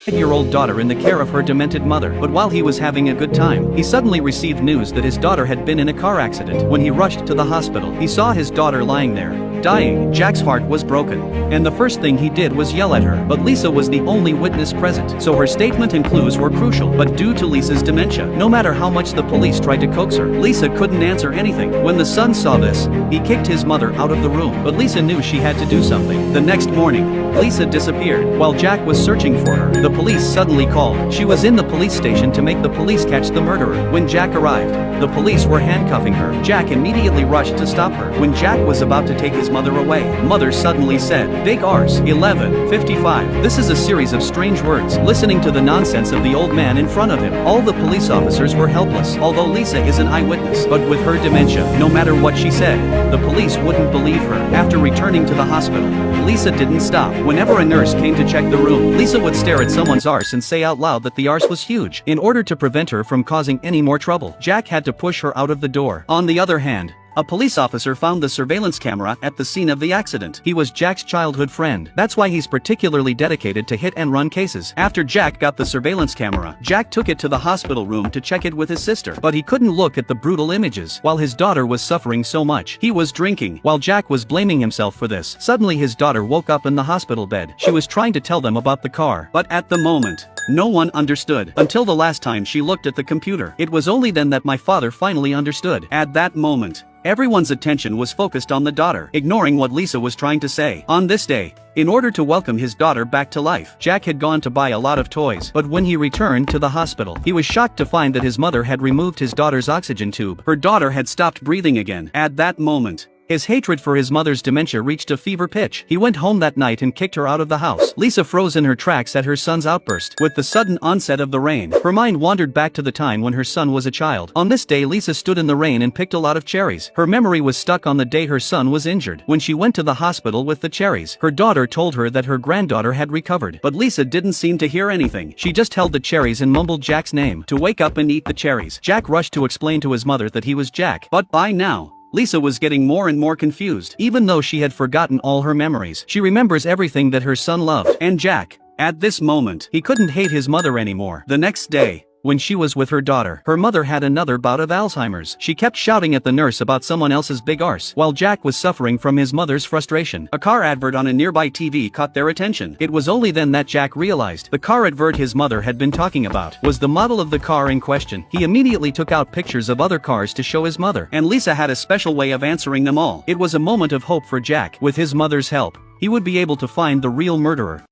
8-year-old daughter in the care of her demented mother. But while he was having a good time, he suddenly received news that his daughter had been in a car accident. When he rushed to the hospital, he saw his daughter lying there, dying. Jack's heart was broken, and the first thing he did was yell at her. But Lisa was the only witness present, so her statement and clues were crucial. But due to Lisa's dementia, no matter how much the police tried to coax her, Lisa couldn't answer anything. When the son saw this, he kicked his mother out of the room. But Lisa knew she had to do something. The next morning, Lisa disappeared. While Jack was searching for her, the police suddenly called. She was in the police station to make the police catch the murderer. When Jack arrived, the police were handcuffing her. Jack immediately rushed to stop her. When Jack was about to take his mother away, mother suddenly said, "Big R's, 11:55. This is a series of strange words. Listening to the nonsense of the old man in front of him, all the police officers were helpless. Although Lisa is an eyewitness, but with her dementia, no matter what she said, the police wouldn't believe her. After returning to the hospital, Lisa didn't stop. Whenever a nurse came to check the room, Lisa would stare at someone's arse and say out loud that the arse was huge. In order to prevent her from causing any more trouble, Jack had to push her out of the door. On the other hand, a police officer found the surveillance camera at the scene of the accident. He was Jack's childhood friend. That's why he's particularly dedicated to hit-and-run cases. After Jack got the surveillance camera, Jack took it to the hospital room to check it with his sister. But he couldn't look at the brutal images. While his daughter was suffering so much, he was drinking. While Jack was blaming himself for this, suddenly his daughter woke up in the hospital bed. She was trying to tell them about the car. But at the moment, no one understood. Until the last time she looked at the computer. It was only then that my father finally understood. At that moment, everyone's attention was focused on the daughter, ignoring what Lisa was trying to say. On this day, in order to welcome his daughter back to life, Jack had gone to buy a lot of toys. But when he returned to the hospital, he was shocked to find that his mother had removed his daughter's oxygen tube. Her daughter had stopped breathing again. At that moment, his hatred for his mother's dementia reached a fever pitch. He went home that night and kicked her out of the house. Lisa froze in her tracks at her son's outburst. With the sudden onset of the rain, her mind wandered back to the time when her son was a child. On this day, Lisa stood in the rain and picked a lot of cherries. Her memory was stuck on the day her son was injured. When she went to the hospital with the cherries, her daughter told her that her granddaughter had recovered. But Lisa didn't seem to hear anything. She just held the cherries and mumbled Jack's name to wake up and eat the cherries. Jack rushed to explain to his mother that he was Jack. But by now, Lisa was getting more and more confused. Even though she had forgotten all her memories, she remembers everything that her son loved. And Jack, at this moment, he couldn't hate his mother anymore. The next day, when she was with her daughter, her mother had another bout of Alzheimer's. She kept shouting at the nurse about someone else's big arse, while Jack was suffering from his mother's frustration. A car advert on a nearby TV caught their attention. It was only then that Jack realized the car advert his mother had been talking about was the model of the car in question. He immediately took out pictures of other cars to show his mother, and Lisa had a special way of answering them all. It was a moment of hope for Jack. With his mother's help, he would be able to find the real murderer.